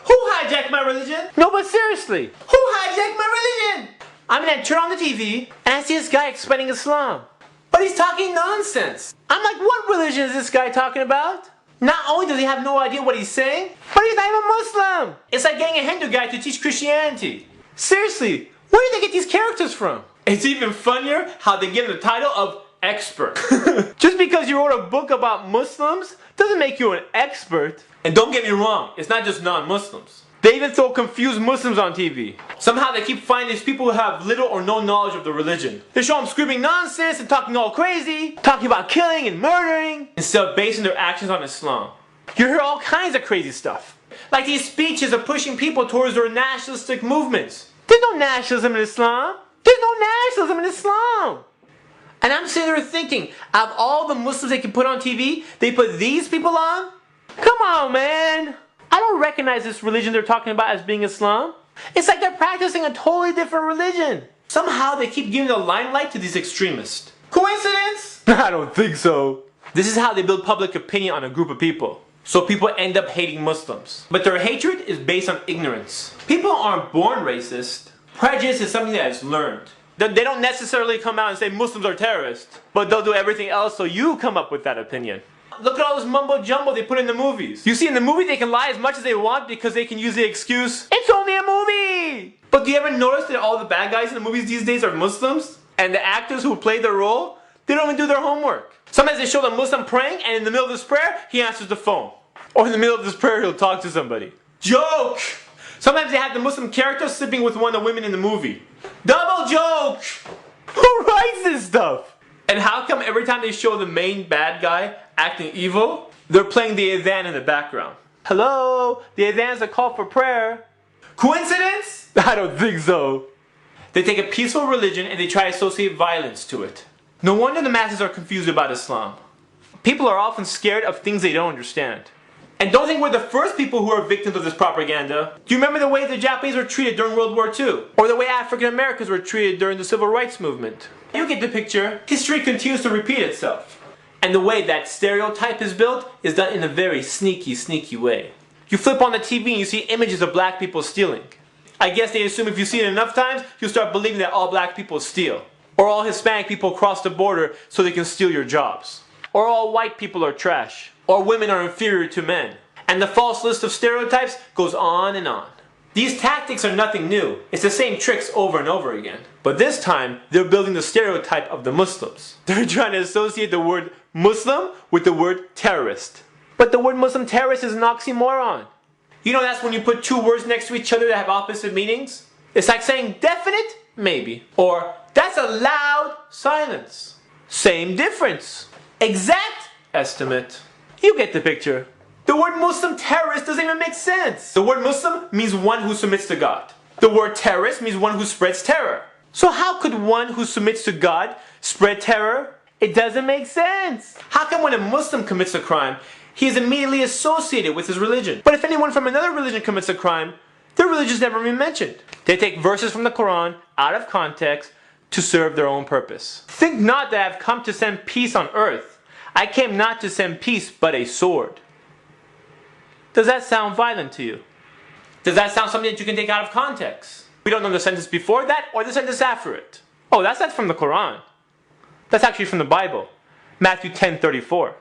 Who hijacked my religion? No, but seriously. Who hijacked my religion? I mean, I turn on the TV and I see this guy explaining Islam. But he's talking nonsense. I'm like, what religion is this guy talking about? Not only does he have no idea what he's saying, but he's not even Muslim. It's like getting a Hindu guy to teach Christianity. Seriously, where do they get these characters from? It's even funnier how they give him the title of expert. Just because you wrote a book about Muslims doesn't make you an expert. And don't get me wrong, it's not just non-Muslims. They even throw confused Muslims on TV. Somehow they keep finding these people who have little or no knowledge of the religion. They show them screaming nonsense and talking all crazy, talking about killing and murdering, instead of basing their actions on Islam. You hear all kinds of crazy stuff. Like these speeches are pushing people towards their nationalistic movements. There's no nationalism in Islam. There's no nationalism in Islam. And I'm sitting there thinking, out of all the Muslims they can put on TV, they put these people on? Come on, man. I don't recognize this religion they're talking about as being Islam. It's like they're practicing a totally different religion. Somehow they keep giving the limelight to these extremists. Coincidence? I don't think so. This is how they build public opinion on a group of people. So people end up hating Muslims. But their hatred is based on ignorance. People aren't born racist. Prejudice is something that is learned. They don't necessarily come out and say Muslims are terrorists, but they'll do everything else so you come up with that opinion. Look at all this mumbo jumbo they put in the movies. You see, in the movie they can lie as much as they want because they can use the excuse, it's only a movie! But do you ever notice that all the bad guys in the movies these days are Muslims? And the actors who play their role, they don't even do their homework. Sometimes they show the Muslim praying and in the middle of this prayer, he answers the phone. Or in the middle of this prayer, he'll talk to somebody. Joke! Sometimes they have the Muslim character sleeping with one of the women in the movie. Double joke! Who writes this stuff? And how come every time they show the main bad guy acting evil, they're playing the adhan in the background? Hello? The adhan is a call for prayer. Coincidence? I don't think so. They take a peaceful religion and they try to associate violence to it. No wonder the masses are confused about Islam. People are often scared of things they don't understand. And don't think we're the first people who are victims of this propaganda. Do you remember the way the Japanese were treated during World War II? Or the way African Americans were treated during the Civil Rights Movement? You get the picture. History continues to repeat itself. And the way that stereotype is built is done in a very sneaky, sneaky way. You flip on the TV and you see images of black people stealing. I guess they assume if you see it enough times, you'll start believing that all black people steal. Or all Hispanic people cross the border so they can steal your jobs. Or all white people are trash. Or women are inferior to men. And the false list of stereotypes goes on and on. These tactics are nothing new. It's the same tricks over and over again. But this time, they're building the stereotype of the Muslims. They're trying to associate the word Muslim with the word terrorist. But the word Muslim terrorist is an oxymoron. You know that's when you put two words next to each other that have opposite meanings? It's like saying definite, maybe. Or that's a loud silence. Same difference. Exact estimate. You get the picture. The word Muslim terrorist doesn't even make sense. The word Muslim means one who submits to God. The word terrorist means one who spreads terror. So how could one who submits to God spread terror? It doesn't make sense. How come when a Muslim commits a crime, he is immediately associated with his religion? But if anyone from another religion commits a crime, their religion is never been mentioned. They take verses from the Quran out of context to serve their own purpose. Think not that I have come to send peace on earth. I came not to send peace, but a sword. Does that sound violent to you? Does that sound something that you can take out of context? We don't know the sentence before that or the sentence after it. Oh, that's not from the Quran. That's actually from the Bible. Matthew 10:34.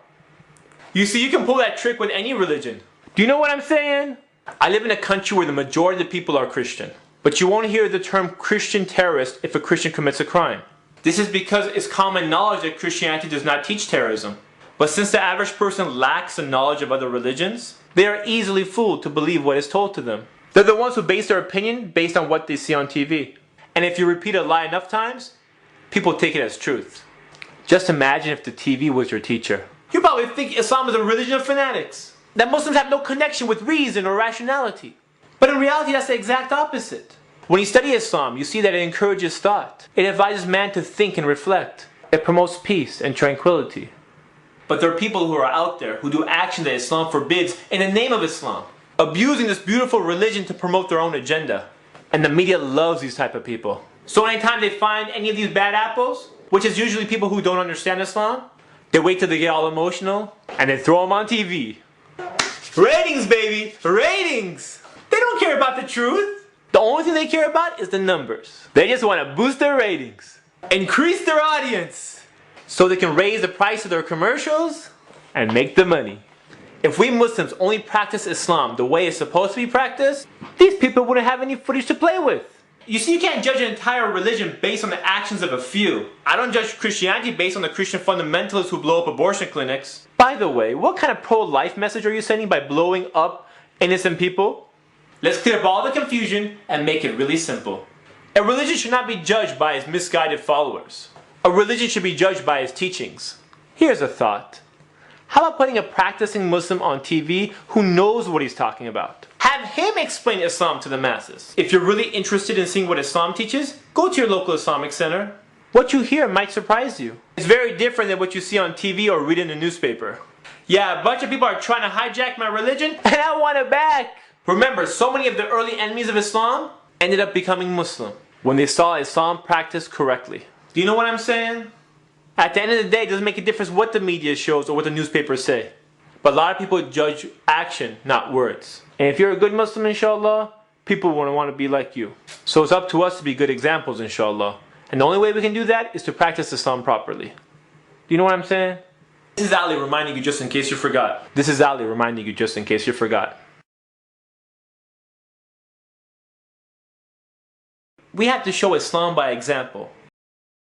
You see, you can pull that trick with any religion. Do you know what I'm saying? I live in a country where the majority of the people are Christian. But you won't hear the term Christian terrorist if a Christian commits a crime. This is because it's common knowledge that Christianity does not teach terrorism. But since the average person lacks the knowledge of other religions, they are easily fooled to believe what is told to them. They're the ones who base their opinion based on what they see on TV. And if you repeat a lie enough times, people take it as truth. Just imagine if the TV was your teacher. You probably think Islam is a religion of fanatics, that Muslims have no connection with reason or rationality. But in reality, that's the exact opposite. When you study Islam, you see that it encourages thought. It advises man to think and reflect. It promotes peace and tranquility. But there are people who are out there who do action that Islam forbids in the name of Islam, abusing this beautiful religion to promote their own agenda. And the media loves these type of people. So anytime they find any of these bad apples, which is usually people who don't understand Islam, They wait till they get all emotional and then throw them on TV. Ratings, baby! Ratings! They don't care about the truth. The only thing they care about is the numbers. They just want to boost their ratings, increase their audience, so they can raise the price of their commercials and make the money. If we Muslims only practice Islam the way it's supposed to be practiced, these people wouldn't have any footage to play with. You see, you can't judge an entire religion based on the actions of a few. I don't judge Christianity based on the Christian fundamentalists who blow up abortion clinics. By the way, what kind of pro-life message are you sending by blowing up innocent people? Let's clear up all the confusion and make it really simple. A religion should not be judged by its misguided followers. A religion should be judged by its teachings. Here's a thought. How about putting a practicing Muslim on TV who knows what he's talking about? Have him explain Islam to the masses. If you're really interested in seeing what Islam teaches, go to your local Islamic center. What you hear might surprise you. It's very different than what you see on TV or read in the newspaper. Yeah, a bunch of people are trying to hijack my religion, and I want it back. Remember, so many of the early enemies of Islam ended up becoming Muslim when they saw Islam practiced correctly. Do you know what I'm saying? At the end of the day, it doesn't make a difference what the media shows or what the newspapers say. But a lot of people judge action, not words. And if you're a good Muslim, inshallah, people want to be like you. So it's up to us to be good examples, inshallah. And the only way we can do that is to practice Islam properly. Do you know what I'm saying? This is Ali reminding you just in case you forgot. This is Ali reminding you just in case you forgot. We have to show Islam by example.